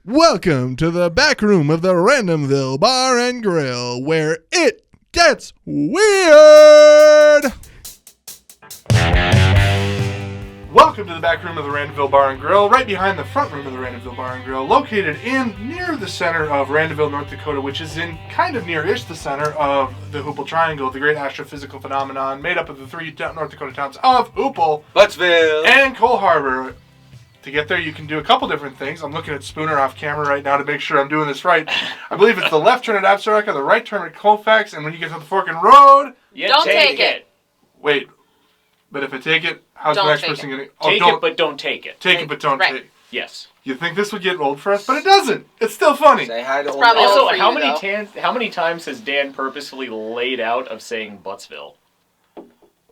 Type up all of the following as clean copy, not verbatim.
Welcome to the back room of the Randomville Bar and Grill, where it gets weird! Welcome to the back room of the Randomville Bar and Grill, right behind the front room of the Randomville Bar and Grill, located near the center of Randomville, North Dakota, which is in kind of near-ish the center of the Hoople Triangle, the great astrophysical phenomenon made up of the three North Dakota towns of Hoople, Buttsville, and Cole Harbor. To get there, you can do a couple different things. I'm looking at Spooner off camera right now to make sure I'm doing this right. I believe it's the left turn at Absaraka, the right turn at Colfax, and when you get to the fork in road... Don't take it. Wait, but if I take it, how's the next person going to... Take it, but don't take it. Take it, but don't take it. Yes. You think this would get old for us, but it doesn't. It's still funny. Say hi to old Also, man. how many times has Dan purposefully laid out of saying Buttsville?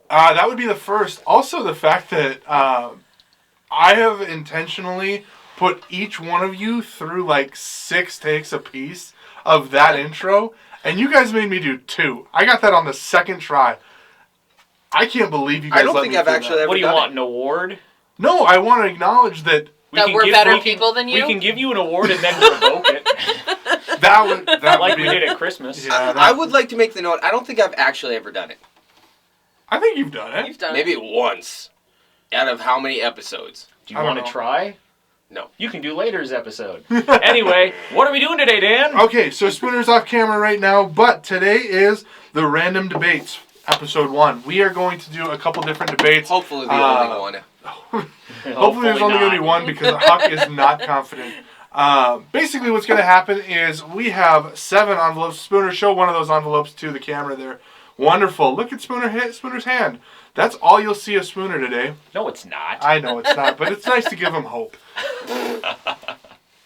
That would be the first. Also, the fact that... I have intentionally put each one of you through like 6 takes a piece of that intro, and you guys made me do 2. I got that on the second try. I can't believe you guys. I don't think I've actually ever. What do you want? An award? No, I want to acknowledge that we're better people than you. We can give you an award and then revoke it. that like would be we did at Christmas. Yeah, I would like to make the note. I don't think I've actually ever done it. I think you've done it. You've done Maybe it. once. Out of how many episodes? Do you want to try? No. You can do later's episode. Anyway, what are we doing today, Dan? Okay, so Spooner's off camera right now, but today is the Random Debates, episode 1. We are going to do a couple different debates. Hopefully the only one. Hopefully there's only going to be one because Huck is not confident. Basically what's going to happen is we have 7 envelopes. Spooner, show one of those envelopes to the camera there. Wonderful. Look at Spooner's hand. That's all you'll see of Spooner today. No, it's not. I know it's not, but it's nice to give him hope.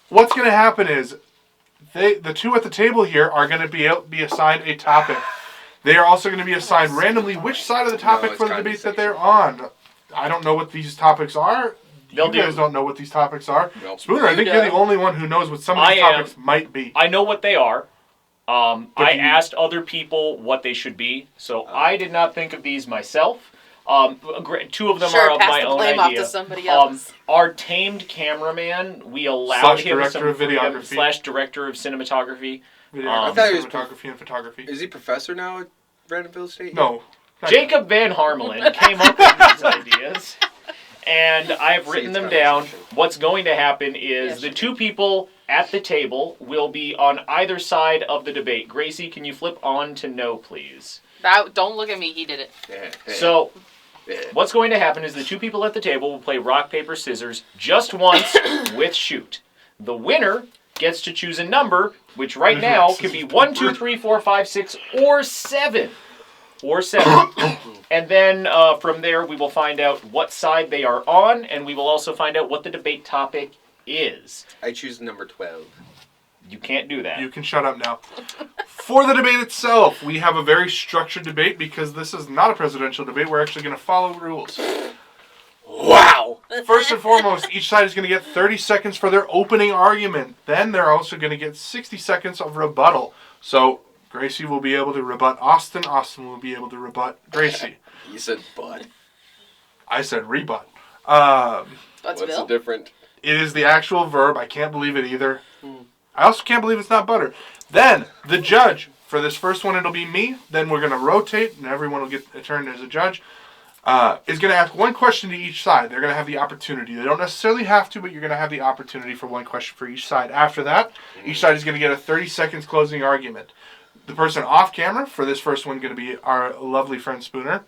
What's going to happen is the 2 at the table here are going to be assigned a topic. They are also going to be assigned randomly which side of the topic for the debate that they're on. I don't know what these topics are. You guys don't know what these topics are. Nope. Spooner, I think you're the only one who knows what some of these topics might be. I know what they are. I asked other people what they should be, so I did not think of these myself. 2 of them are of my own idea. Off to somebody else. Our tamed cameraman, we allowed him director of videography. Director of cinematography. I thought he was cinematography and photography. Is he professor now at Randomville State? No. Jacob Van Harmelen came up with these ideas, and I've written them down. What's going to happen is the 2 people at the table will be on either side of the debate. Gracie, can you flip on to no, please? Don't look at me. He did it. So, what's going to happen is the 2 people at the table will play rock, paper, scissors just once with shoot. The winner gets to choose a number, which right now can be 1, 2, 3, 4, 5, 6, or 7. And then from there, we will find out what side they are on, and we will also find out what the debate topic is. I choose number 12. You can't do that. You can shut up now. For the debate itself, we have a very structured debate because this is not a presidential debate. We're actually going to follow rules. Wow! First and foremost, each side is going to get 30 seconds for their opening argument. Then they're also going to get 60 seconds of rebuttal. So Gracie will be able to rebut Austin. Austin will be able to rebut Gracie. You said butt. I said rebut. What's the difference? It is the actual verb. I can't believe it either. I also can't believe it's not butter. Then, the judge. For this first one, it'll be me. Then we're going to rotate, and everyone will get a turn as a judge. Is going to ask one question to each side. They're going to have the opportunity. They don't necessarily have to, but you're going to have the opportunity for one question for each side. After that, each side is going to get a 30 seconds closing argument. The person off camera, for this first one, going to be our lovely friend Spooner,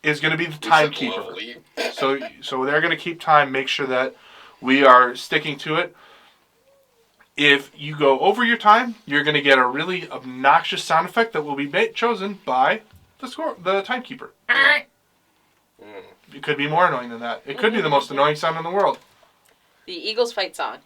is going to be the timekeeper. So they're going to keep time, make sure that we are sticking to it. If you go over your time, you're going to get a really obnoxious sound effect that will be chosen by the timekeeper. It could be more annoying than that. It could be the most annoying sound in the world. The Eagles fight song.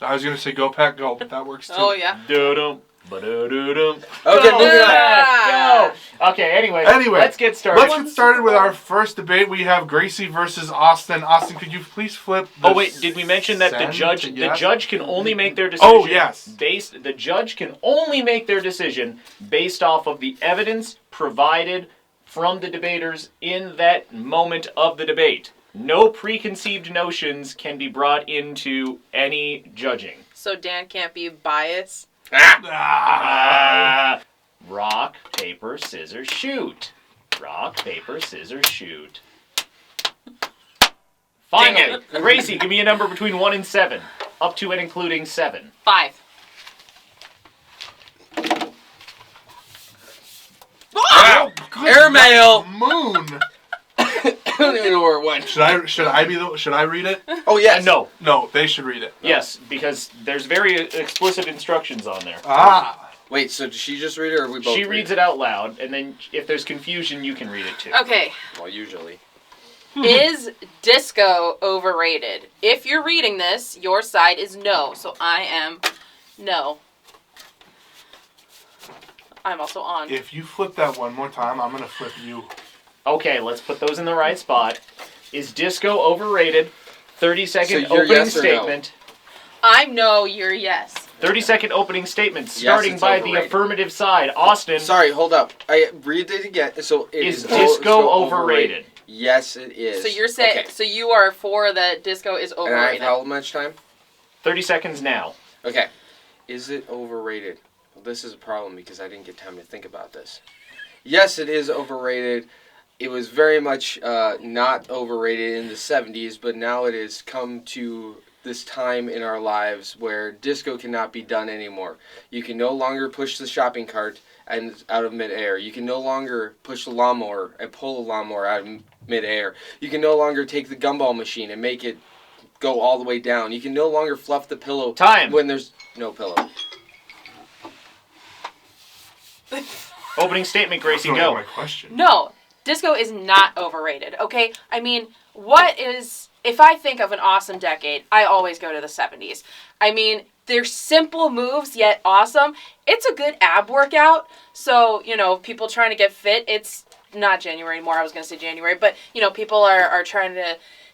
I was going to say go Pack Go, but that works too. Oh, yeah. Do-dum. Ba-do-do-dum. Okay, moving on. Go! Okay, anyway, let's get started. Let's get started with our first debate. We have Gracie versus Austin. Austin, could you please flip the did we mention that the judge can only make their decision? Oh, yes. The judge can only make their decision based off of the evidence provided from the debaters in that moment of the debate. No preconceived notions can be brought into any judging. So Dan can't be biased. Rock, paper, scissors, shoot. Rock, paper, scissors, shoot. Finally, Gracie, give me a number between 1 and 7. Up to and including 7. 5. Wow! Airmail! Moon! I don't even know where it went. Should I read it? Oh, yes. No. No, they should read it. Yes, because there's very explicit instructions on there. Wait, so did she just read it, or we both She reads it out loud, and then if there's confusion, you can read it too. Okay. Well, usually. Is disco overrated? If you're reading this, your side is no. So I am no. I'm also on. If you flip that one more time, I'm going to flip you. Okay, let's put those in the right spot. Is disco overrated? 30-second So you're opening yes or no? statement. I'm no, you're yes. 30-second opening statement, starting it's by overrated. the affirmative side. Austin, Sorry, hold up. I read it again. So it is disco overrated? Yes, it is. So you're saying, Okay. so you are for that disco is And I have overrated. how much time? 30 seconds now. Okay. Is it overrated? Well, this is a problem because I didn't get time to think about this. Yes, it is overrated. It was very much not overrated in the 70s, but now it has come to this time in our lives where disco cannot be done anymore. You can no longer push the shopping cart and out of midair. You can no longer push the lawnmower and pull the lawnmower out of midair. You can no longer take the gumball machine and make it go all the way down. You can no longer fluff the pillow Time. when there's no pillow. Opening statement, Gracie, That's not go. my question. No, disco is not overrated, okay? I mean, if I think of an awesome decade, I always go to the 70s. I mean, they're simple moves, yet awesome. It's a good ab workout, so, people trying to get fit, it's not January anymore, I was going to say January, but, people are trying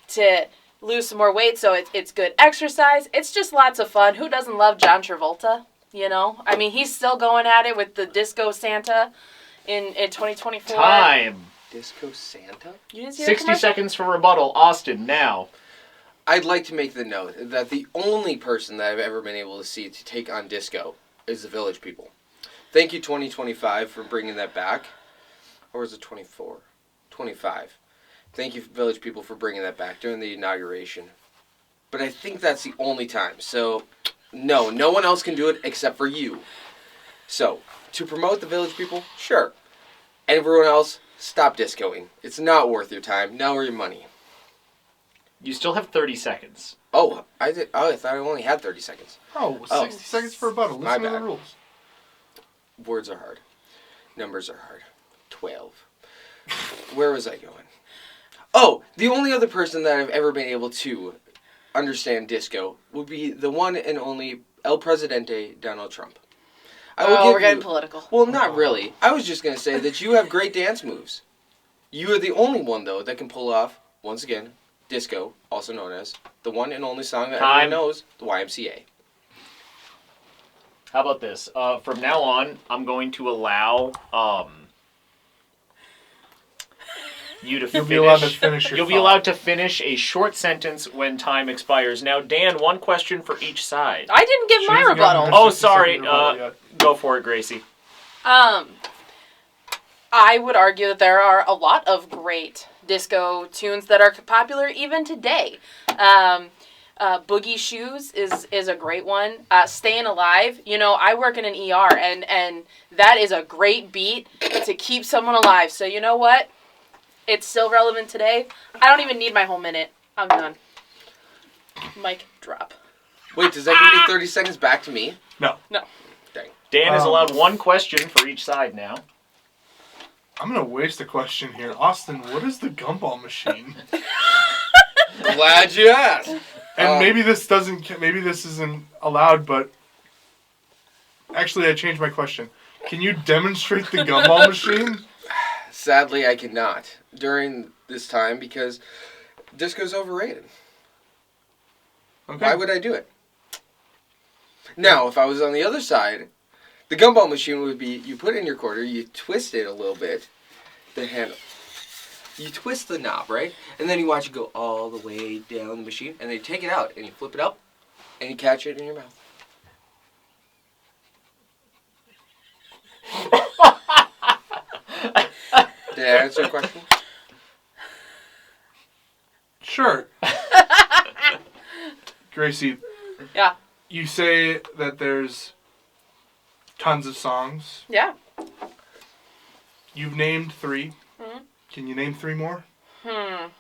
to lose some more weight, so it's good exercise. It's just lots of fun. Who doesn't love John Travolta? I mean, he's still going at it with the Disco Santa in 2024. Time. Disco Santa? You didn't see that 60 commercial? seconds for rebuttal. Austin, now. I'd like to make the note that the only person that I've ever been able to see to take on disco is the Village People. Thank you, 2025, for bringing that back. Or is it 24? 25. Thank you, Village People, for bringing that back during the inauguration. But I think that's the only time. So, no one else can do it except for you. So, to promote the Village People, sure. And everyone else, stop discoing. It's not worth your time, nor your money. You still have 30 seconds. Oh, I thought I only had 30 seconds. Oh, 60 seconds for rebuttal. My Listen to the bad. rules. Words are hard. Numbers are hard. 12. Where was I going? Oh, the only other person that I've ever been able to understand disco would be the one and only El Presidente, Donald Trump. We're getting political. Well, not really. I was just going to say that you have great dance moves. You are the only one, though, that can pull off, once again, disco, also known as the one and only song that everyone knows, the YMCA. How about this? From now on, I'm going to allow you to You'll finish. be allowed to finish your You'll be thought. allowed to finish a short sentence when time expires. Now, Dan, one question for each side. I didn't give She my hasn't gotten rebuttal. her Oh, 60 second sorry. rebuttal yet. Go for it, Gracie. I would argue that there are a lot of great disco tunes that are popular even today. Boogie Shoes is a great one. Staying Alive. I work in an ER, and that is a great beat to keep someone alive. So you know what? It's still relevant today. I don't even need my whole minute. I'm done. Mic drop. Wait, does that give me 30 seconds back to me? No. Dang. Dan is allowed one question for each side now. I'm going to waste a question here. Austin, what is the gumball machine? Glad you asked. And maybe this isn't allowed, but actually I changed my question. Can you demonstrate the gumball machine? Sadly, I cannot during this time because disco's overrated. Okay. Why would I do it? Now, if I was on the other side, the gumball machine would be, you put in your quarter, you twist it a little bit, the handle. You twist the knob, right? And then you watch it go all the way down the machine, and then you take it out, and you flip it up, and you catch it in your mouth. Did I answer your question? Sure. Gracie. Yeah. You say that there's tons of songs. Yeah. You've named 3. Mm-hmm. Can you name 3 more? I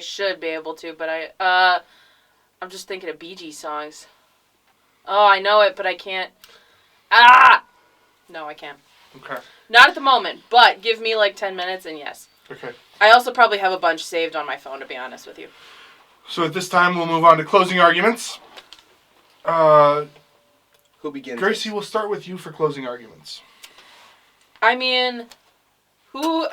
should be able to, but I'm just thinking of Bee Gees songs. Oh, I know it, but I can't. No, I can't. Okay. Not at the moment, but give me like 10 minutes and yes. Okay. I also probably have a bunch saved on my phone, to be honest with you. So at this time, we'll move on to closing arguments. Who begins? Gracie, we'll start with you for closing arguments. I mean, who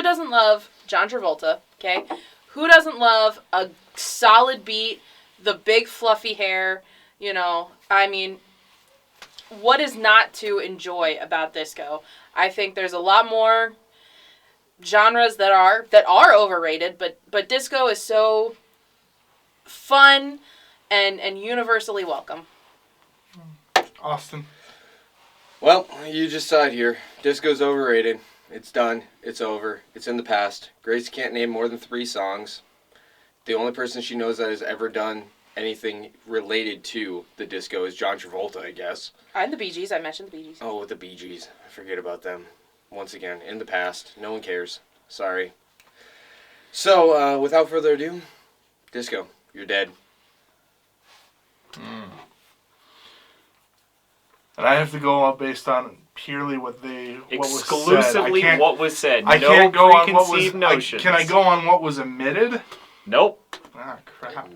doesn't love John Travolta, okay? Who doesn't love a solid beat, the big fluffy hair, I mean, what is not to enjoy about disco? I think there's a lot more genres that are overrated, but disco is so fun and universally welcome. Austin. Well, you just saw it here. Disco's overrated. It's done. It's over. It's in the past. Grace can't name more than 3 songs. The only person she knows that has ever done anything related to the disco is John Travolta, I guess. And the Bee Gees. I mentioned the Bee Gees. Oh, with the Bee Gees. Forget about them. Once again, in the past. No one cares. Sorry. So, without further ado, disco, you're dead. And I have to go on based on purely what exclusively what was said. I no can't go on what was. preconceived notions. Can I go on what was omitted? Nope. Ah, crap.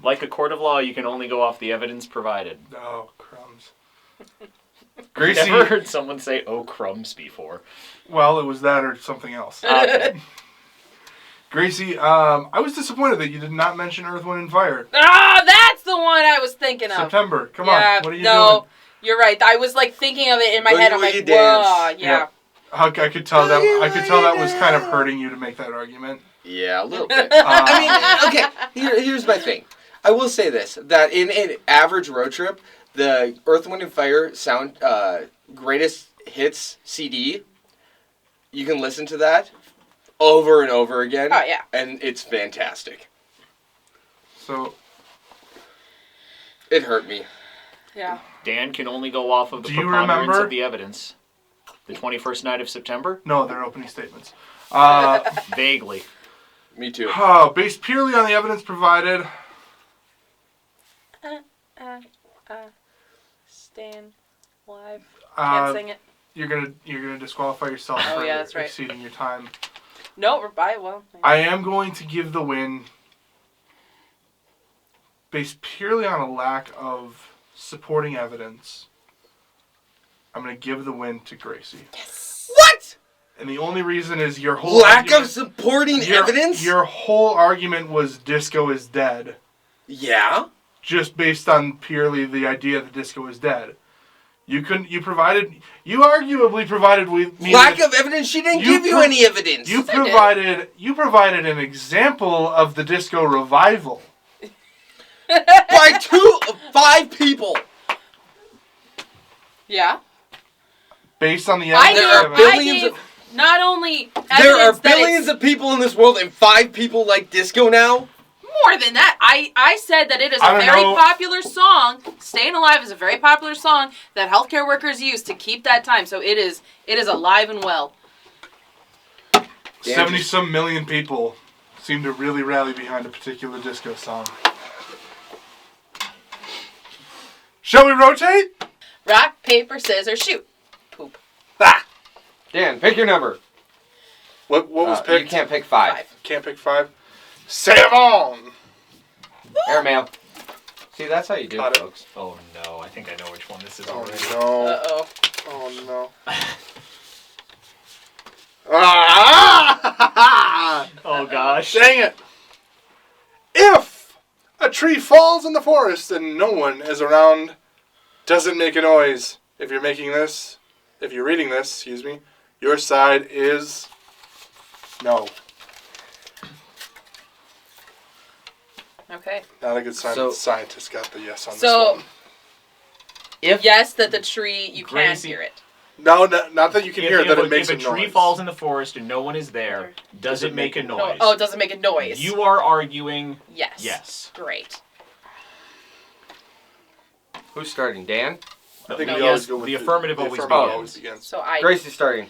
Like a court of law, you can only go off the evidence provided. Oh, crumbs. Gracie. Never heard someone say "oh crumbs" before. Well, it was that or something else. Okay. Gracie, I was disappointed that you did not mention Earth, Wind, and Fire. Ah, that's the one I was thinking of. September. Come on. What are you doing? No, you're right. I was like thinking of it in my head. I'm like, whoa, yeah. Yep. I could tell that. I could tell that was kind of hurting you to make that argument. Yeah, a little bit. I mean, okay. Here's my thing. I will say this: that in an average road trip, the Earth, Wind, and Fire sound greatest hits CD, you can listen to that over and over again. Oh yeah, and it's fantastic. So it hurt me. Yeah. Dan can only go off of the Do you preponderance remember? of the evidence. The 21st night of September? No, they're opening statements. Vaguely. Me too. Based purely on the evidence provided. Stand live. Can't sing it. You're gonna disqualify yourself Oh, for yeah, that's right. exceeding your time. No, well. Yeah. I am going to give the win based purely on a lack of supporting evidence. I'm going to give the win to Gracie. Yes. What? And the only reason is your whole lack of supporting evidence? Your whole argument was disco is dead. Yeah. Just based on purely the idea that disco is dead. You arguably provided me lack of evidence. She didn't give you any evidence. You provided an example of the disco revival. By 2 of 5 people. Yeah. Based on the evidence. Not only there are billions of people in this world and 5 people like disco now. More than that, I said that it is a very popular song. Staying Alive is a very popular song that healthcare workers use to keep that time. So it is alive and well. 70-some million people seem to really rally behind a particular disco song. Shall we rotate? Rock, paper, scissors, shoot. Poop. Ah! Dan, pick your number. What was picked? You can't pick 5. Can't pick 5. 7! Airmail. See, that's how you do it, folks. Oh no, I think I know which one this is Oh already. no. Uh-oh. Oh no. Ah! Oh gosh. Dang it. If a tree falls in the forest and no one is around, doesn't make a noise. If you're reading this, your side is no. Okay. Not a good sign that the scientist got the yes on this So, one. yes, that the tree, you can Gracie- hear it. No, not that you can hear it, that it makes a noise. If a tree falls in the forest and no one is there, does it make a noise? Oh, it doesn't make a noise. You are arguing Yes. yes. Great. Who's starting? Dan? I think No, we yes, always go with the affirmative always always begins. begins. So I. Gracie's starting.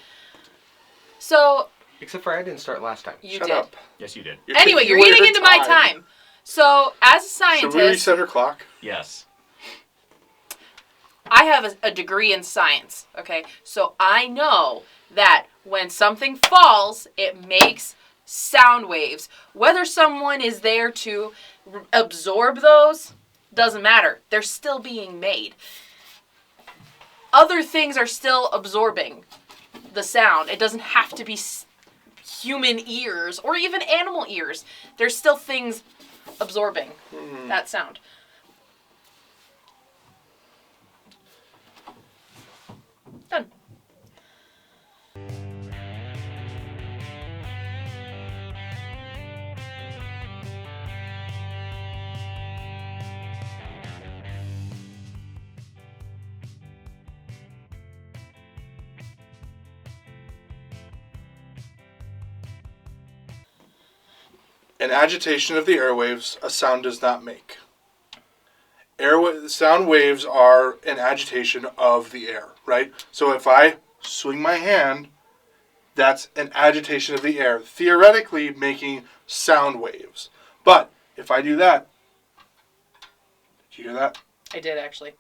So Except for I didn't start last time. you Shut did. up. Yes, you did. Anyway, you're eating into my time. So as a scientist, Should we reset her clock? Yes. I have a degree in science. Okay, so I know that when something falls, it makes sound waves. Whether someone is there to absorb those doesn't matter. They're still being made. Other things are still absorbing the sound. It doesn't have to be human ears or even animal ears. There's still things absorbing that sound. Done. An agitation of the airwaves, a sound does not make. Sound waves are an agitation of the air, right? So if I swing my hand, that's an agitation of the air, theoretically making sound waves. But if I do that, did you hear that? I did actually.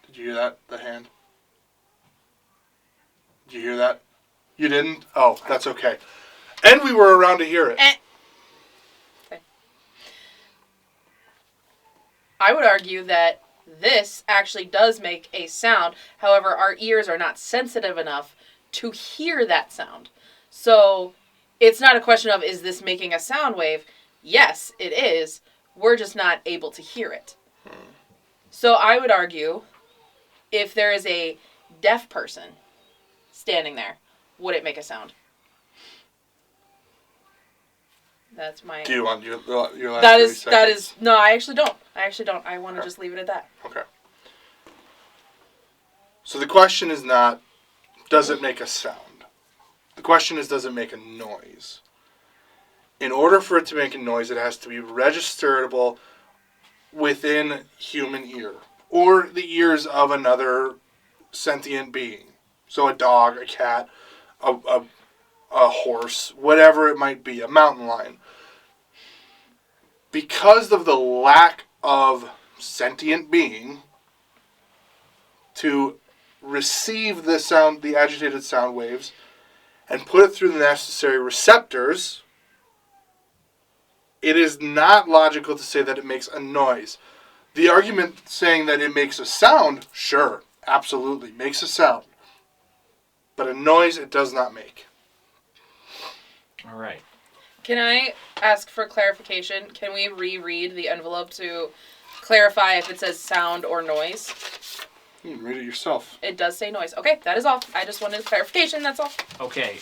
Did you hear that? The hand? Did you hear that? You didn't? Oh, that's okay. And we were around to hear it. Okay. I would argue that this actually does make a sound. However, our ears are not sensitive enough to hear that sound. So it's not a question of, is this making a sound wave? Yes, it is. We're just not able to hear it. So I would argue, if there is a deaf person standing there, would it make a sound? That's my... Do you want your last That 30 is, seconds? no, I actually don't. I want to just leave it at that. Okay. So the question is not, does it make a sound? The question is, does it make a noise? In order for it to make a noise, it has to be registerable within human ear, or the ears of another sentient being. So a dog, a cat, a horse, whatever it might be, a mountain lion. Because of the lack of sentient being to receive the sound, the agitated sound waves, and put it through the necessary receptors, it is not logical to say that it makes a noise. The argument saying that it makes a sound, sure, absolutely, makes a sound. But a noise it does not make. All right. Can I ask for clarification? Can we reread the envelope to clarify if it says sound or noise? You can read it yourself. It does say noise. Okay, that is all. I just wanted clarification, that's all. Okay.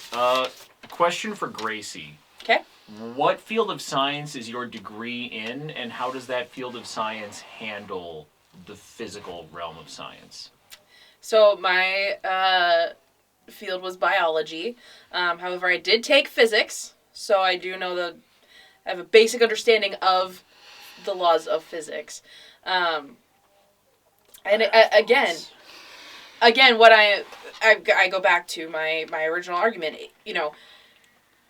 Question for Gracie. Okay. What field of science is your degree in, and how does that field of science handle the physical realm of science? So my field was biology. However, I did take physics, so I do know I have a basic understanding of the laws of physics. And again, what I go back to my original argument. You know.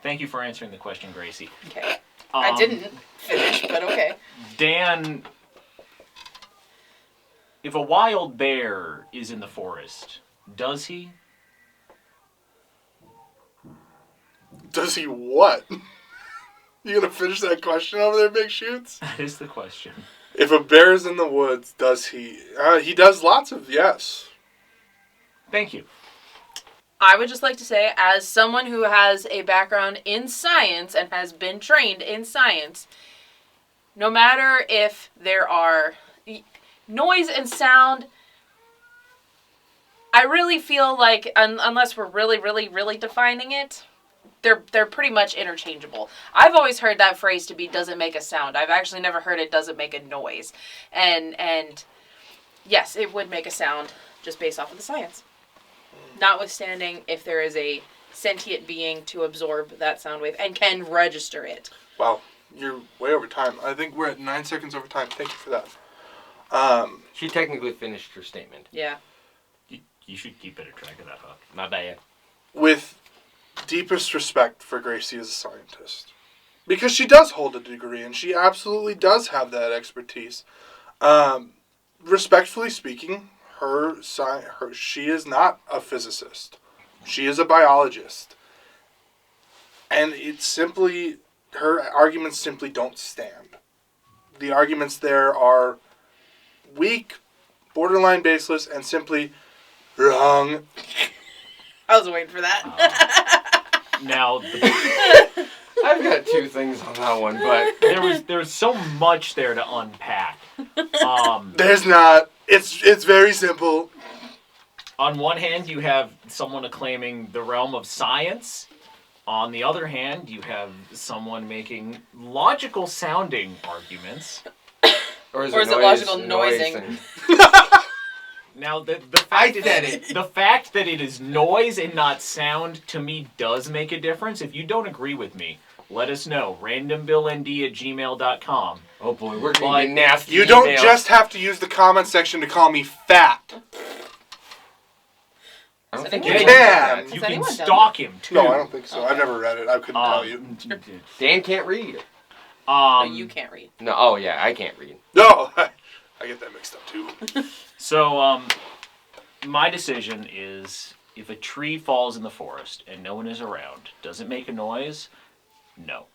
Thank you for answering the question, Gracie. Okay. I didn't finish, but okay. Dan, if a wild bear is in the forest, does he? Does he what? You gonna finish that question over there, Big Shoots? That is the question. If a bear is in the woods, does he? He does lots of yes. Thank you. I would just like to say, as someone who has a background in science and has been trained in science, no matter if there are noise and sound, I really feel like unless we're really, really, really defining it, they're pretty much interchangeable. I've always heard that phrase to be doesn't make a sound. I've actually never heard it doesn't make a noise. And yes, it would make a sound just based off of the science. Notwithstanding if there is a sentient being to absorb that sound wave and can register it. Wow, you're way over time. I think we're at 9 seconds over time. Thank you for that. She technically finished her statement. Yeah. You should keep better track of that, Huck. My bad. With deepest respect for Gracie as a scientist. Because she does hold a degree, and she absolutely does have that expertise. Respectfully speaking, she is not a physicist. She is a biologist. And it's simply, her arguments simply don't stand. The arguments there are weak, borderline baseless, and simply wrong. I was waiting for that. Now, I've got two things on that one, but there's so much there to unpack. There's not. It's very simple. On one hand, you have someone acclaiming the realm of science. On the other hand, you have someone making logical sounding arguments. or is Or it is it logical noising? Now, the I said it. The fact that it is noise and not sound, to me, does make a difference. If you don't agree with me, let us know. randomvilland@gmail.com. Oh boy, we're going to get nasty. You don't emails. just have to use the comment section to call me fat. I don't Has think anyone You anyone can. does that. You Has can anyone done stalk him, too. No, I don't think so. I've never read it. I couldn't tell you. Dan can't read. No, you can't read. No, oh yeah, I can't read. No, I get that mixed up too. So, my decision is, if a tree falls in the forest and no one is around, does it make a noise? No.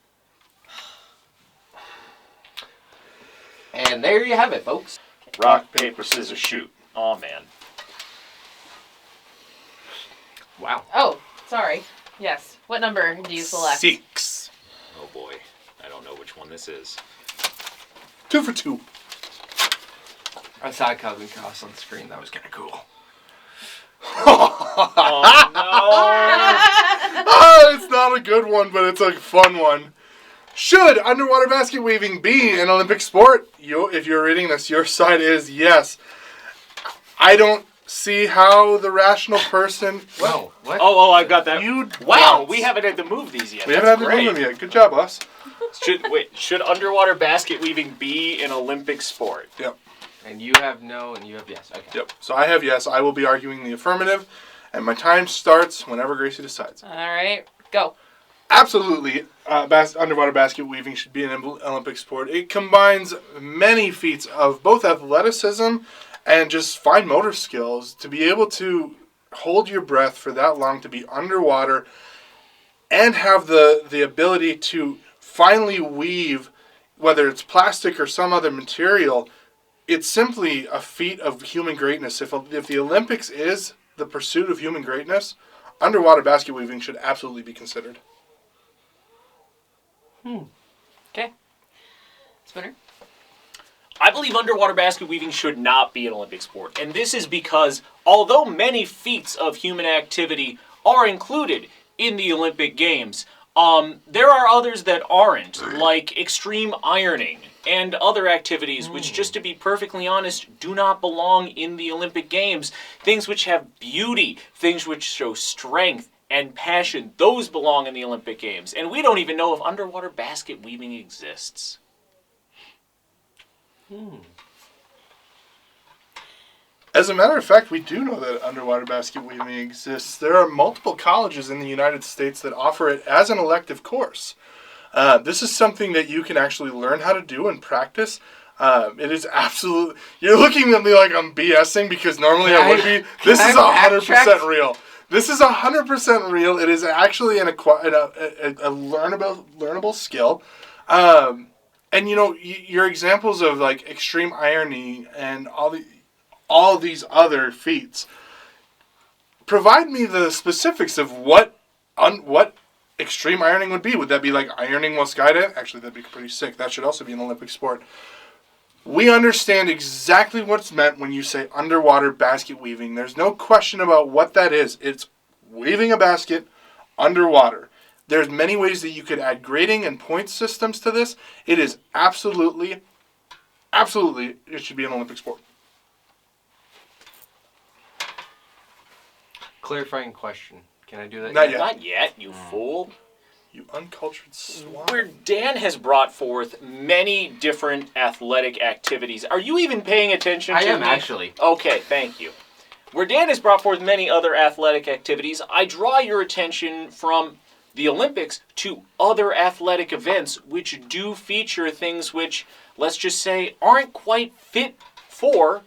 And there you have it, folks. Rock, paper, scissors, shoot. Oh, man. Wow. Oh, sorry. Yes. What number do you select? 6. Oh, boy. I don't know which one this is. 2 for 2. I saw Calvin Cross on the screen. That was kind of cool. Oh, no! Oh, it's not a good one, but it's a fun one. Should underwater basket weaving be an Olympic sport? If you're reading this, your side is yes. I don't see how the rational person... Whoa, what? Oh, I've got that. Wow, don't. we haven't had to move these yet. We haven't had to move them yet. Good job, us. Should underwater basket weaving be an Olympic sport? Yep. And you have no, and you have yes. Okay. Yep. So I have yes. I will be arguing the affirmative, and my time starts whenever Gracie decides. All right. Go. Absolutely, underwater basket weaving should be an Olympic sport. It combines many feats of both athleticism and just fine motor skills to be able to hold your breath for that long, to be underwater, and have the ability to finally weave, whether it's plastic or some other material. It's simply a feat of human greatness. If the Olympics is the pursuit of human greatness, underwater basket weaving should absolutely be considered. Okay. Spinner? I believe underwater basket weaving should not be an Olympic sport. And this is because, although many feats of human activity are included in the Olympic Games, there are others that aren't, like extreme ironing and other activities which, just to be perfectly honest, do not belong in the Olympic Games. Things which have beauty, things which show strength and passion, those belong in the Olympic Games. And we don't even know if underwater basket weaving exists. As a matter of fact, we do know that underwater basket weaving exists. There are multiple colleges in the United States that offer it as an elective course. This is something that you can actually learn how to do and practice. It is absolutely... You're looking at me like I'm BSing because normally I would be. This is 100% real. This is 100% real. It is actually a learnable skill. And you know, your examples of like extreme ironing and all these other feats provide me the specifics of what extreme ironing would be. Would that be like ironing while skydiving? Actually, that'd be pretty sick. That should also be an Olympic sport. We understand exactly what's meant when you say underwater basket weaving. There's no question about what that is. It's weaving a basket underwater. There's many ways that you could add grading and point systems to this. It is absolutely, it should be an Olympic sport. Clarifying question. Can I do that? Not yet. Not yet, you fool. You uncultured swine. Where Dan has brought forth many different athletic activities. Are you even paying attention to I am me? actually. Okay, thank you. Where Dan has brought forth many other athletic activities, I draw your attention from the Olympics to other athletic events which do feature things which, let's just say, aren't quite fit for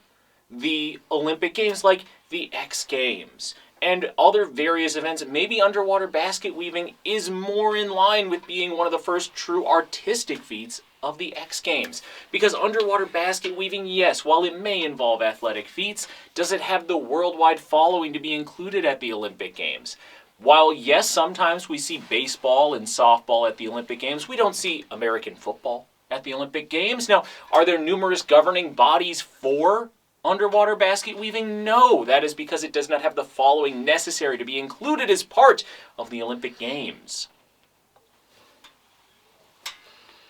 the Olympic Games, like the X Games and other various events. Maybe underwater basket weaving is more in line with being one of the first true artistic feats of the X Games. Because underwater basket weaving, yes, while it may involve athletic feats, does it have the worldwide following to be included at the Olympic Games? While, yes, sometimes we see baseball and softball at the Olympic Games, we don't see American football at the Olympic Games. Now, are there numerous governing bodies for underwater basket weaving? No, that is because it does not have the following necessary to be included as part of the Olympic Games.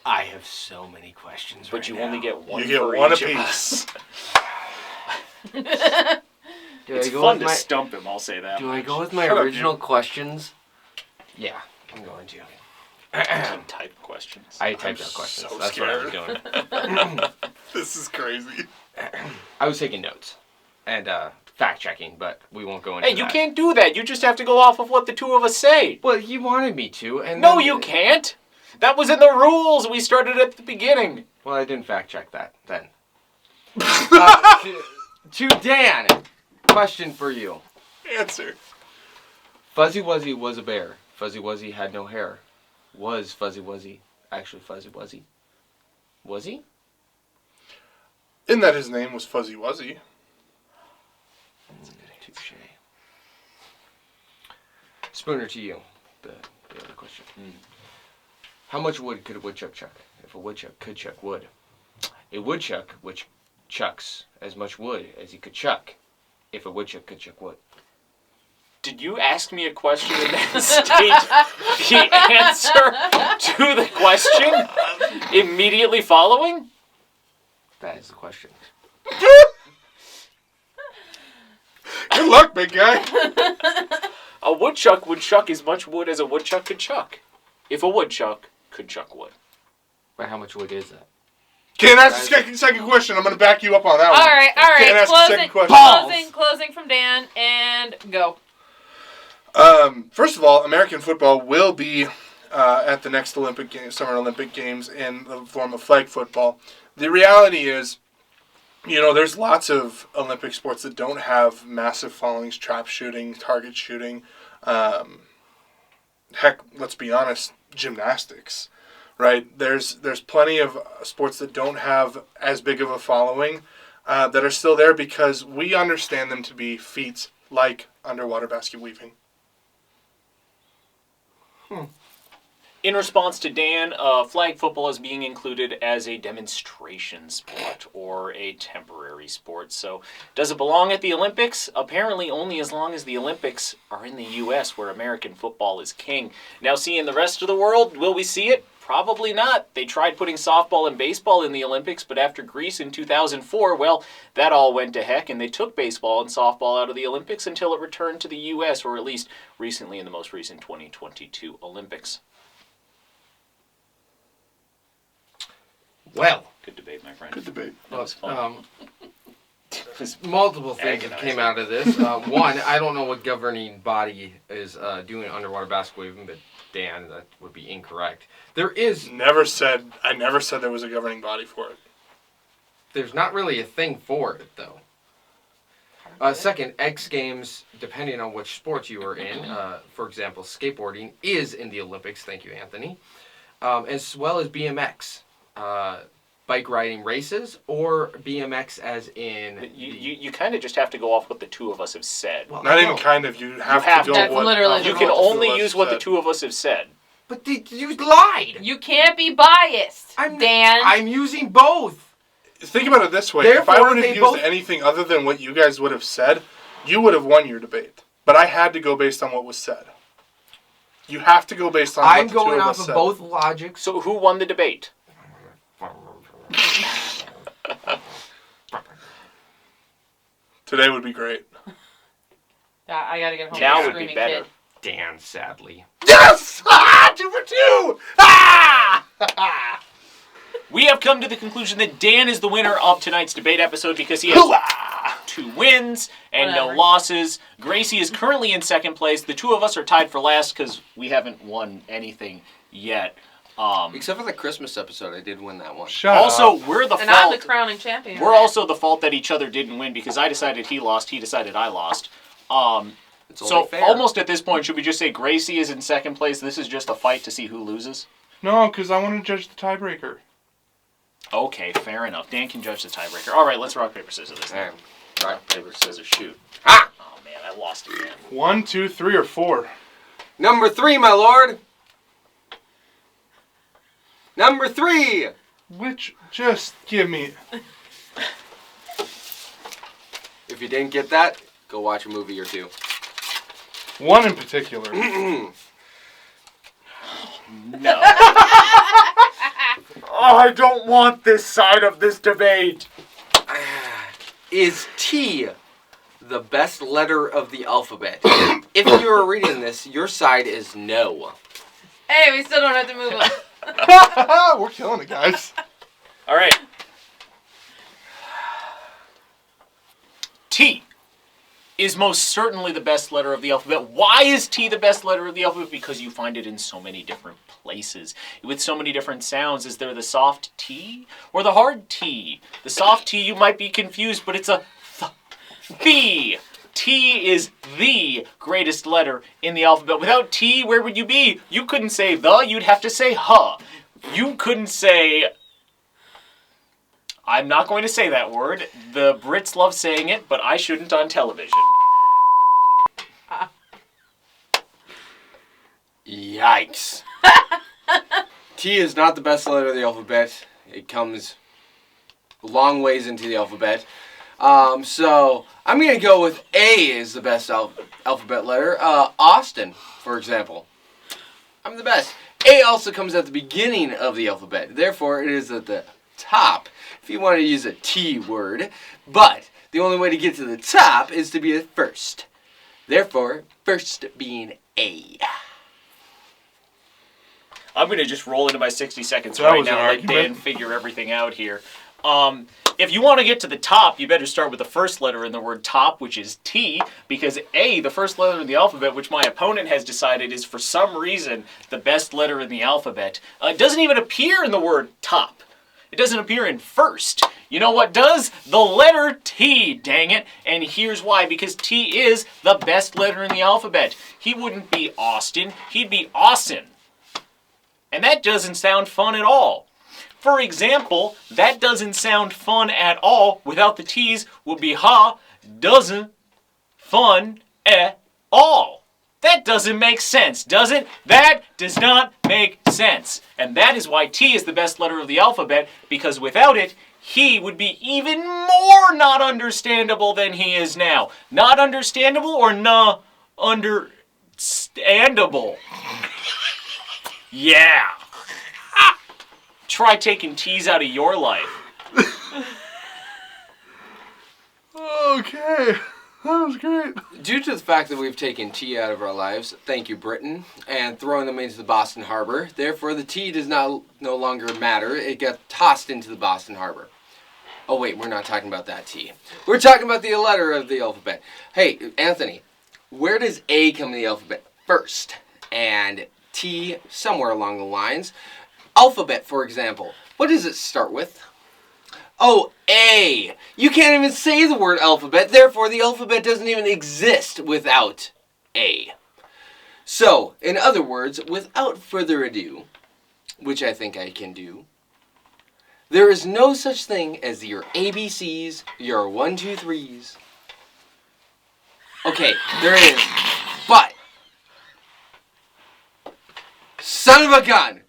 I have so many questions But right you now. only get one You get for one each of apiece. us. Do It's I go fun with to my, stump him, I'll say that. Do I go with my Shut up, original dude. questions? Yeah, I'm going to. Team type questions? I typed out questions. so That's what I was doing. This is crazy. I was taking notes and fact checking, but we won't go into Hey, that. you can't do that. You just have to go off of what the two of us say. Well, he wanted me to, and No, then- you can't. That was in the rules. We started at the beginning. Well, I didn't fact check that then. To Dan, question for you. Answer. Fuzzy Wuzzy was a bear. Fuzzy Wuzzy had no hair. Was Fuzzy Wuzzy actually Fuzzy Wuzzy? Was he? In that his name was Fuzzy Wuzzy. Touche. Spooner, to you. The other question. How much wood could a woodchuck chuck if a woodchuck could chuck wood? A woodchuck which chucks as much wood as he could chuck if a woodchuck could chuck wood. Did you ask me a question and then state the answer to the question immediately following? That is the question. Good luck, big guy. A woodchuck would chuck as much wood as a woodchuck could chuck. If a woodchuck could chuck wood. But how much wood is that? Can't ask the second question. I'm going to back you up on that one. All right. Can't ask the second question. Closing from Dan, and go. First of all, American football will be at the next Summer Olympic Games in the form of flag football. The reality is, there's lots of Olympic sports that don't have massive followings: trap shooting, target shooting. Heck, let's be honest, gymnastics. Right? There's plenty of sports that don't have as big of a following that are still there because we understand them to be feats like underwater basket weaving. In response to Dan, flag football is being included as a demonstration sport or a temporary sport. So, does it belong at the Olympics? Apparently only as long as the Olympics are in the U.S., where American football is king. Now, see, in the rest of the world, will we see it? Probably not. They tried putting softball and baseball in the Olympics, but after Greece in 2004, well, that all went to heck, and they took baseball and softball out of the Olympics until it returned to the U.S., or at least recently in the most recent 2022 Olympics. Well, Good debate, my friend. Good debate. That was fun. multiple things have Agonizing. came out of this. One, I don't know what governing body is doing underwater basket weaving, but Dan, that would be incorrect. I never said there was a governing body for it. There's not really a thing for it, though. Second, X Games, depending on which sport you are in, for example, skateboarding is in the Olympics. Thank you, Anthony. As well as BMX. Bike riding races or BMX as in... You kind of just have to go off what the two of us have said. Well, Not I even know. kind of. You have have to go. to. That's literally You the can rules. only use what the two of us have said. But you lied! You can't be biased, Dan. I'm using both! think about it this way. If I Therefore, would have they used both- anything other than what you guys would have said, you would have won your debate. But I had to go based on what was said. You have to go based on what I'm the going two of off us of said. both logics. So who won the debate? Today would be great. I gotta get home. Now to would be screaming better. kid. Dan, sadly. Yes! 2 for 2! Ah! We have come to the conclusion that Dan is the winner of tonight's debate episode because he has 2 wins and no Whatever. losses. Gracie is currently in second place. The two of us are tied for last because we haven't won anything yet. Except for the Christmas episode, I did win that one. Shut Also, up. we're the And I'm the fault. crowning champion. We're also the fault that each other didn't win because I decided he lost, he decided I lost. It's So only fair. almost at this point, should we just say Gracie is in second place? This is just a fight to see who loses? No, because I want to judge the tiebreaker. Okay, fair enough. Dan can judge the tiebreaker. All right, let's rock, paper, scissors this All time. right. Rock, paper, scissors, shoot. Ah! Oh, man, I lost again. 1, 2, 3, or 4. Number 3, my lord. Number 3. Which, just give me... If you didn't get that, go watch a movie or two. One in particular. No. Oh, I don't want this side of this debate. Is T the best letter of the alphabet? If you are reading this, your side is no. Hey, we still don't have to move on. We're killing it, guys. All right. T is most certainly the best letter of the alphabet. Why is T the best letter of the alphabet? Because you find it in so many different places with so many different sounds. Is there the soft T or the hard T? The soft T, you might be confused, but it's a th. T is the greatest letter in the alphabet. Without T, where would you be? You couldn't say the, you'd have to say huh. You couldn't say... I'm not going to say that word. The Brits love saying it, but I shouldn't on television. Yikes. T is not the best letter of the alphabet. It comes a long ways into the alphabet. So I'm going to go with A is the best alphabet letter. Austin, for example. I'm the best. A also comes at the beginning of the alphabet. Therefore, it is at the top, if you want to use a T word. But the only way to get to the top is to be the first. Therefore, first being A. I'm going to just roll into my 60 seconds That right was an now and let argument. Dan figure everything out here. If you want to get to the top, you better start with the first letter in the word top, which is T, because A, the first letter in the alphabet, which my opponent has decided is for some reason the best letter in the alphabet, doesn't even appear in the word top. It doesn't appear in first. You know what does? The letter T, dang it. And here's why. Because T is the best letter in the alphabet. He wouldn't be Austin. He'd be Austin. And that doesn't sound fun at all. For example, that doesn't sound fun at all without the T's would be ha, doesn't, fun, all. That doesn't make sense, does it? That does not make sense. And that is why T is the best letter of the alphabet, because without it, he would be even more not understandable than he is now. Not understandable or not understandable? Yeah. Try taking T's out of your life. Okay. That was great. Due to the fact that we've taken tea out of our lives, thank you, Britain, and thrown them into the Boston Harbor, therefore the tea does no longer matter. It got tossed into the Boston Harbor. Oh wait, we're not talking about that tea. We're talking about the letter of the alphabet. Hey, Anthony, where does A come in the alphabet first? And T somewhere along the lines. Alphabet, for example. What does it start with? Oh, A. You can't even say the word alphabet, therefore the alphabet doesn't even exist without A. So, in other words, without further ado, which I think I can do, there is no such thing as your ABCs, your 1, 2, 3s. Okay, there is, but, son of a gun!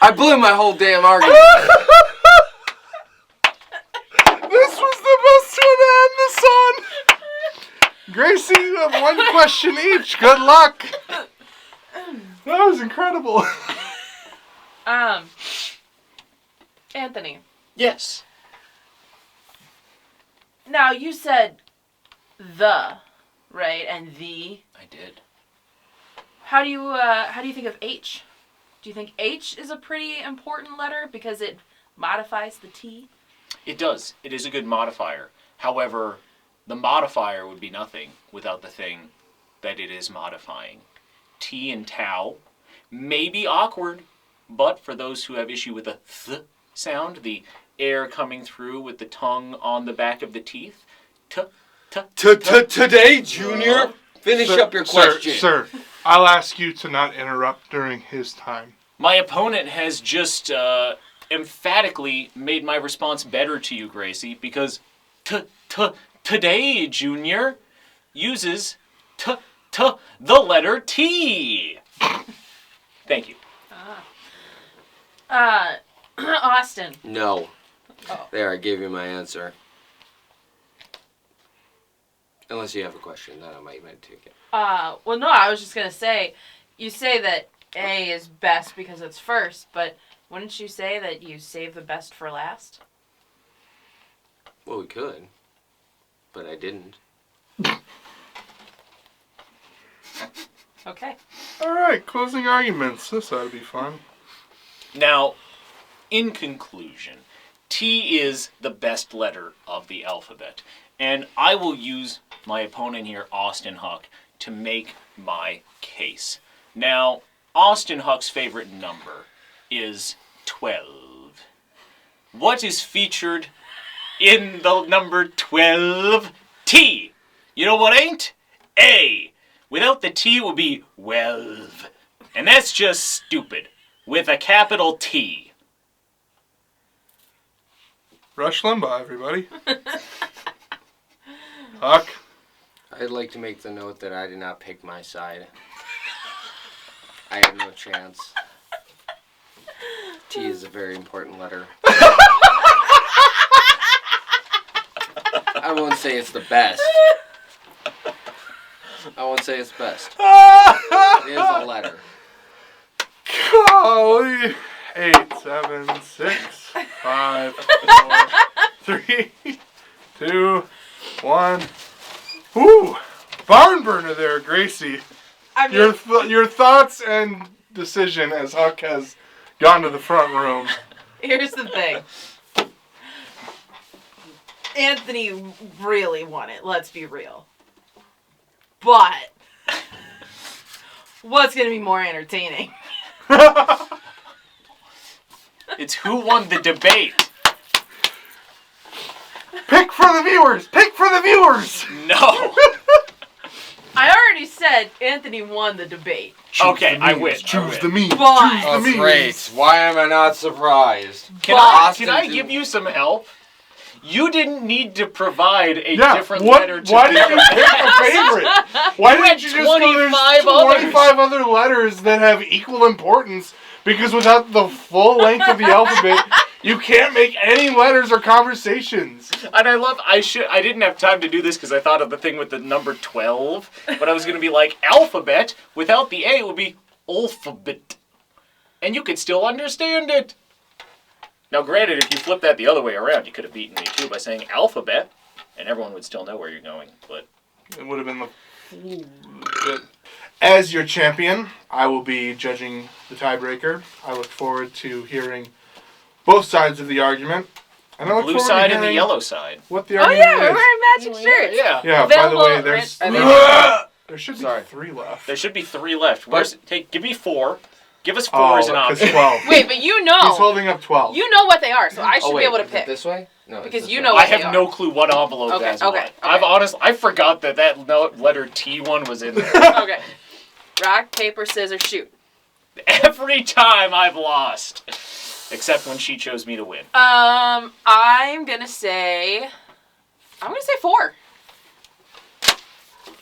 I blew my whole damn argument. This was the best one to end this on. Gracie, you have one question each. Good luck. That was incredible. Anthony. Yes. Now you said the, right, and the. I did. How do you think of H? Do you think H is a pretty important letter because it modifies the T? It does. It is a good modifier. However, the modifier would be nothing without the thing that it is modifying. T and tau may be awkward, but for those who have issue with the th sound, the air coming through with the tongue on the back of the teeth, Today, Junior. Finish up your question. Sir, I'll ask you to not interrupt during his time. my opponent has just emphatically made my response better to you, Gracie, because today, Junior, uses the letter T. Thank you. Austin. No. Oh. There, I gave you my answer. Unless you have a question, then I might take it. Well, no, I was just gonna say, you say that A is best because it's first, but wouldn't you say that you save the best for last? Well, we could. But I didn't. Okay. All right, closing arguments. This ought to be fun. Now, in conclusion, T is the best letter of the alphabet. And I will use my opponent here, Austin Huck, to make my case. Now, Austin Huck's favorite number is 12. What is featured in the number 12? T. You know what ain't? A. Without the T, it would be welve. And that's just stupid. With a capital T. Rush Limbaugh, everybody. Huck. I'd like to make the note that I did not pick my side. I had no chance. T is a very important letter. I won't say it's the best. I won't say it's best. It is a letter. Golly. 8, 7, 6, 5, 4, 3, 2, 1. Woo! Barn burner there, Gracie. I mean, Your thoughts and decision as Huck has gone to the front room. here's the thing. Anthony really won it, let's be real. But what's going to be more entertaining? It's who won the debate. Pick for the viewers! Pick for the viewers! No. I already said Anthony won the debate. Okay, I win. Choose the memes. But- Choose the memes. Great. Why am I not surprised? Can I give you some help? You didn't need to provide a different letter to why did you pick a favorite? Why didn't you just go, there's 25 other letters that have equal importance? Because without the full length of the alphabet, you can't make any letters or conversations. And I didn't have time to do this because I thought of the thing with the number 12. But I was going to be like, alphabet, without the A, would be alphabet. And you could still understand it. Now, granted, if you flip that the other way around, you could have beaten me too by saying alphabet, and everyone would still know where you're going. But it would have been the... As your champion, I will be judging the tiebreaker. I look forward to hearing both sides of the argument. And I look blue forward side to and the hearing yellow side. what the Oh argument yeah, we're is. wearing matching shirts. Yeah. Yeah, by the way, Available there's... there should be 3 left. There should be 3 left. Give me 4. Give us 4 as an option. 12. Wait, but you know. He's holding up 12. You know what they are, so I should be able to is it pick. this way? No, it's Because this you way. know I what they have are. no clue what envelope Okay, that's okay, what. I forgot that letter T one was in there. Okay. Rock, paper, scissors, shoot. Every time I've lost. Except when she chose me to win. I'm gonna say 4.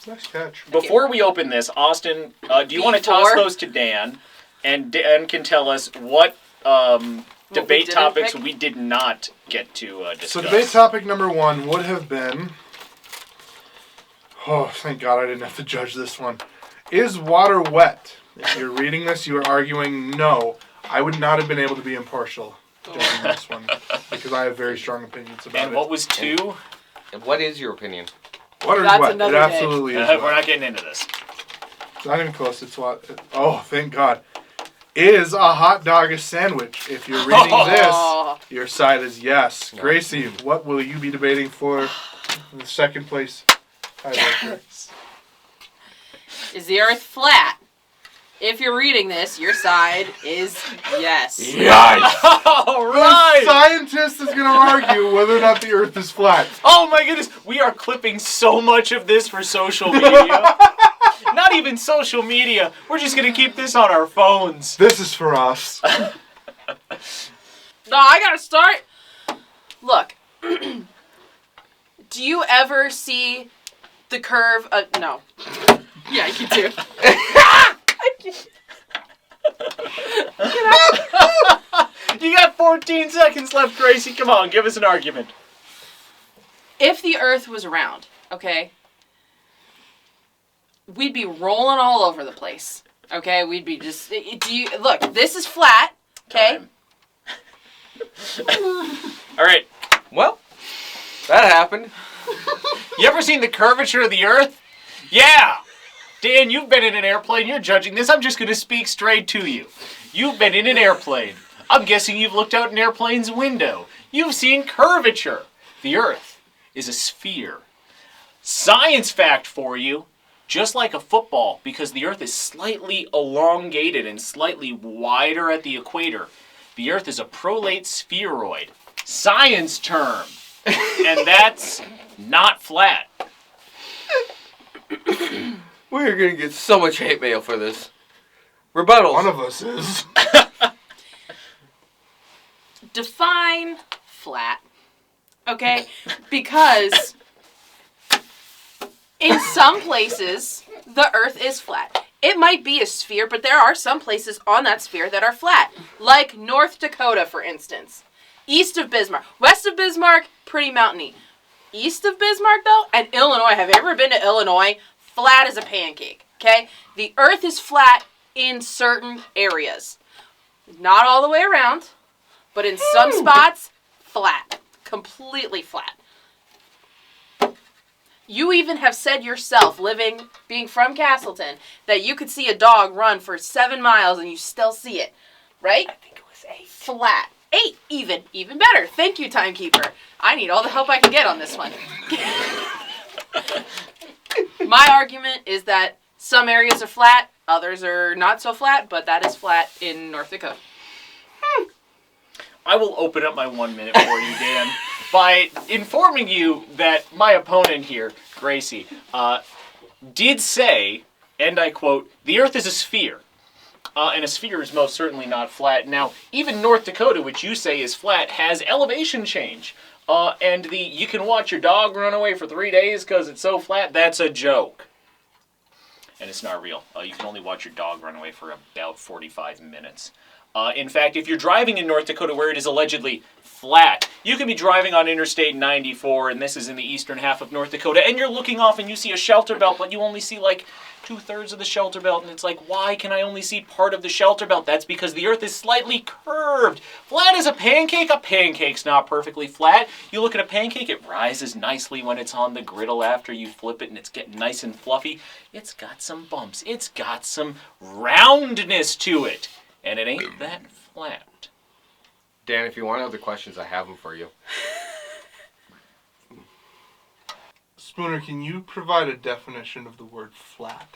Nice catch. Before we open this, Austin, do you want to toss B4? those to Dan? And Dan can tell us what debate didn't topics pick? we did not get to discuss. So debate topic number 1 would have been... Oh, thank God I didn't have to judge this one. Is water wet? If you're reading this, you are arguing no. I would not have been able to be impartial judging this one because I have very strong opinions about And it. what was 2? And what is your opinion? Water's That's wet. It another day. absolutely is wet. We're not getting into this. It's not even close. It's what? Oh, thank God. Is a hot dog a sandwich? If you're reading Oh. this, your side is yes. No. Gracie, what will you be debating for the second place tiebreaker? Is the Earth flat? If you're reading this, your side is yes. All The right. scientist is going to argue whether or not the Earth is flat. Oh my goodness, we are clipping so much of this for social media. Not even social media. We're just gonna keep this on our phones. This is for us. No, I gotta start. Look, do you ever see the curve of... No. Yeah, you do. You got 14 seconds left, Gracie. Come on, give us an argument. If the Earth was round, okay, we'd be rolling all over the place. Okay, we'd be just... Look, this is flat, okay? All right. Well, that happened. You ever seen the curvature of the Earth? Yeah. Dan, you've been in an airplane. You're judging this. I'm just going to speak straight to you. You've been in an airplane. I'm guessing you've looked out an airplane's window. You've seen curvature. The Earth is a sphere. Science fact for you. Just like a football, because the Earth is slightly elongated and slightly wider at the equator, the Earth is a prolate spheroid. Science term. And that's not flat. We're going to get so much hate mail for this. Rebuttals. One of us is. Define flat, okay? Because in some places, the Earth is flat. It might be a sphere, but there are some places on that sphere that are flat. Like North Dakota, for instance. East of Bismarck. West of Bismarck, pretty mountainy. East of Bismarck, though, and Illinois. Have you ever been to Illinois? Flat as a pancake, okay? The Earth is flat in certain areas. Not all the way around, but in some spots, flat. Completely flat. You even have said yourself, being from Castleton, that you could see a dog run for 7 miles and you still see it, right? I think it was 8. Flat. 8, even. Even better. Thank you, timekeeper. I need all the help I can get on this one. My argument is that some areas are flat, others are not so flat, but that is flat in North Dakota. I will open up my 1 minute for you, Dan, by informing you that my opponent here, Gracie, did say, and I quote, "The Earth is a sphere." And a sphere is most certainly not flat. Now, even North Dakota, which you say is flat, has elevation change. And you can watch your dog run away for 3 days because it's so flat, that's a joke. And it's not real. You can only watch your dog run away for about 45 minutes. In fact, if you're driving in North Dakota where it is allegedly flat, you can be driving on Interstate 94, and this is in the eastern half of North Dakota, and you're looking off and you see a shelter belt, but you only see like 2/3 of the shelter belt, and it's like, why can I only see part of the shelter belt? That's because the Earth is slightly curved. Flat as a pancake? A pancake's not perfectly flat. You look at a pancake, it rises nicely when it's on the griddle after you flip it, and it's getting nice and fluffy. It's got some bumps. It's got some roundness to it. And it ain't that flat. Dan, if you want other questions, I have them for you. Spooner, can you provide a definition of the word flat?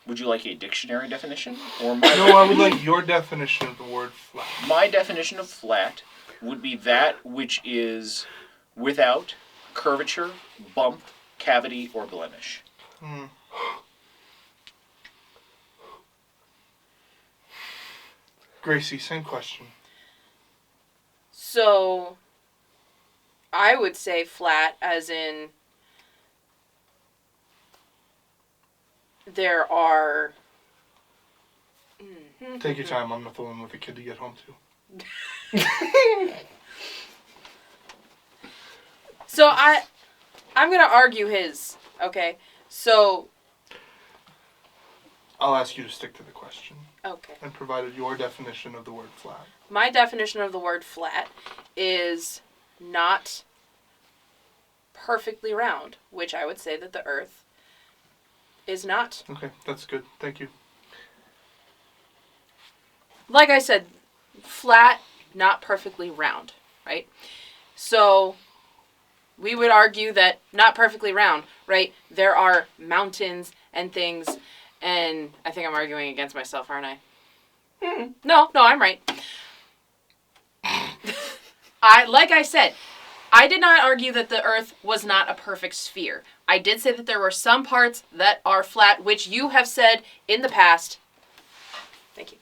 Would you like a dictionary definition? Or No, I would like your definition of the word flat. My definition of flat would be that which is without curvature, bump, cavity, or blemish. Gracie, same question. So, I would say flat as in there are Take your time. I'm not the one with the kid to get home to. So I'm gonna argue his. Okay. So. I'll ask you to stick to the question. Okay. And provided your definition of the word flat. My definition of the word flat is not perfectly round, which I would say that the Earth is not. Okay, that's good. Thank you. Like I said, flat, not perfectly round, right? So we would argue that not perfectly round, right? There are mountains and things, and I think I'm arguing against myself, aren't I? No, I'm right. Like I said, I did not argue that the Earth was not a perfect sphere. I did say that there were some parts that are flat, which you have said in the past. Thank you.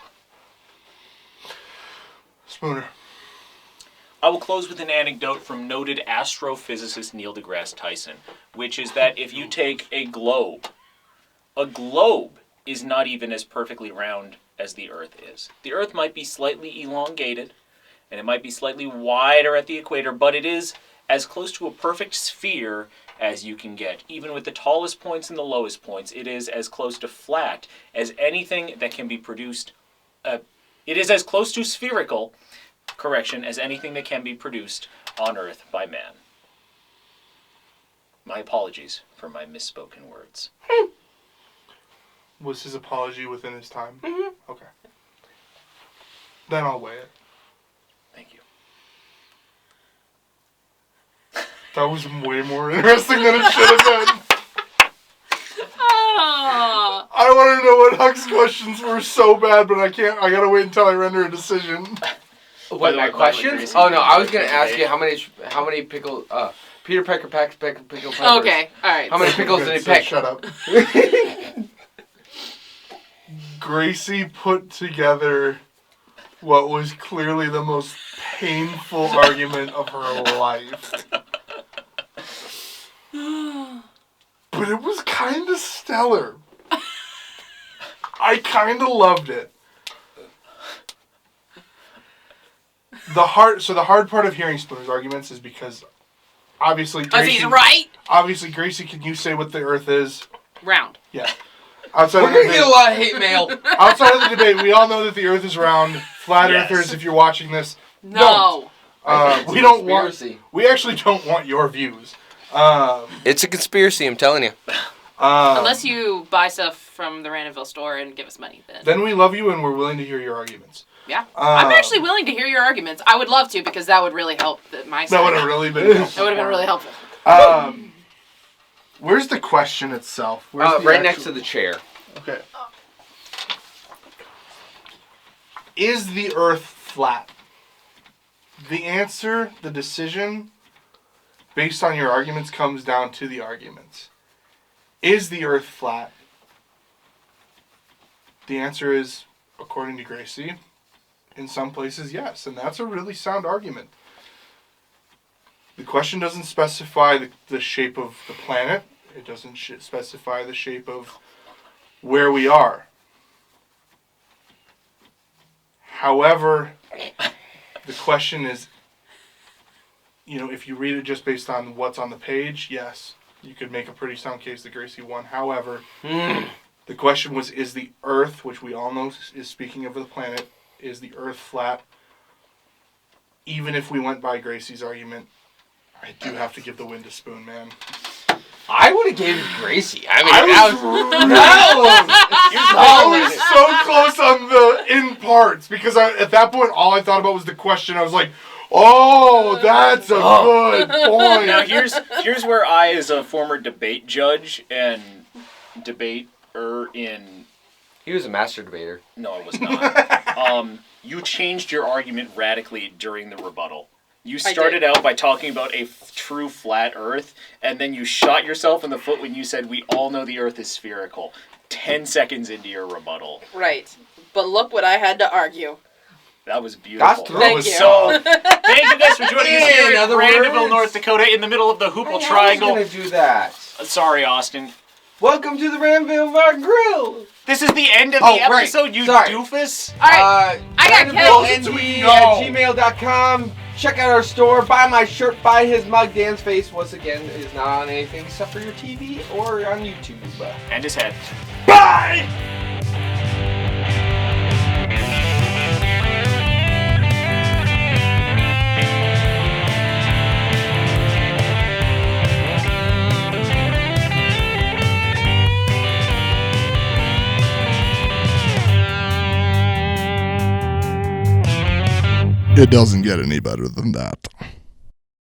Spooner. I will close with an anecdote from noted astrophysicist Neil deGrasse Tyson, which is that if you take a globe is not even as perfectly round as the Earth is. The Earth might be slightly elongated, and it might be slightly wider at the equator, but it is as close to a perfect sphere as you can get. Even with the tallest points and the lowest points, it is as close to flat as anything that can be produced. It is as close to spherical, as anything that can be produced on Earth by man. My apologies for my misspoken words. Was his apology within his time? Mm-hmm. Okay. Then I'll weigh it. Thank you. That was way more interesting than it should have been. Oh. I want to know what Huck's questions were so bad, but I can't. I gotta wait until I render a decision. What, my questions? Oh no, I was gonna ask you how many pickles Peter Pecker packs pickled peppers. Okay, alright. How many pickles did he So pick? shut up. Gracie put together what was clearly the most painful argument of her life. But it was kind of stellar. I kind of loved it. The hard part of hearing Spooner's arguments is because obviously Gracie, he's right. Obviously, Gracie, can you say what the Earth is? Round. Yeah. Outside We're of the gonna get a lot of hate mail. Outside of the debate, we all know that the Earth is round. Flat Yes. Earthers, if you're watching this, No. we don't want. Conspiracy. We actually don't want your views. It's a conspiracy, I'm telling you. Unless you buy stuff from the Randomville store and give us money, then. Then we love you and we're willing to hear your arguments. Yeah. I'm actually willing to hear your arguments. I would love to because that would really help my side. That would have really been. That would have been really helpful. Where's the question itself? Right next to the chair. Okay. Is the Earth flat? The answer, the decision, based on your arguments, comes down to the arguments. Is the Earth flat? The answer is, according to Gracie, in some places, yes. And that's a really sound argument. The question doesn't specify the shape of the planet. It doesn't specify the shape of where we are. However, the question is, if you read it just based on what's on the page, yes, you could make a pretty sound case that Gracie won. However, the question was, is the Earth, which we all know is speaking of the planet, is the Earth flat? Even if we went by Gracie's argument, I do have to give the win to Spoon, man. I would have gave it to Gracie. I was so close on the in parts because at that point all I thought about was the question. I was like, "Oh, that's a good point." Now here's where I, as a former debate judge and debater in, He was a master debater. no, I was not. You changed your argument radically during the rebuttal. You started out by talking about a true flat Earth, and then you shot yourself in the foot when you said we all know the Earth is spherical. 10 seconds into your rebuttal. Right. But look what I had to argue. That was beautiful. Thank you. So, thank you guys for joining us here in other Randomville, words. North Dakota, in the middle of the Hoople I was Triangle. gonna do that. Sorry, Austin. Welcome to the Randomville Bar Grill. This is the end of the Oh, right. episode, you Sorry. doofus. All right. I got randomvilleND@gmail.com. Check out our store. Buy my shirt. Buy his mug. Dan's face, once again, is not on anything except for your TV or on YouTube. And his head. Bye! It doesn't get any better than that.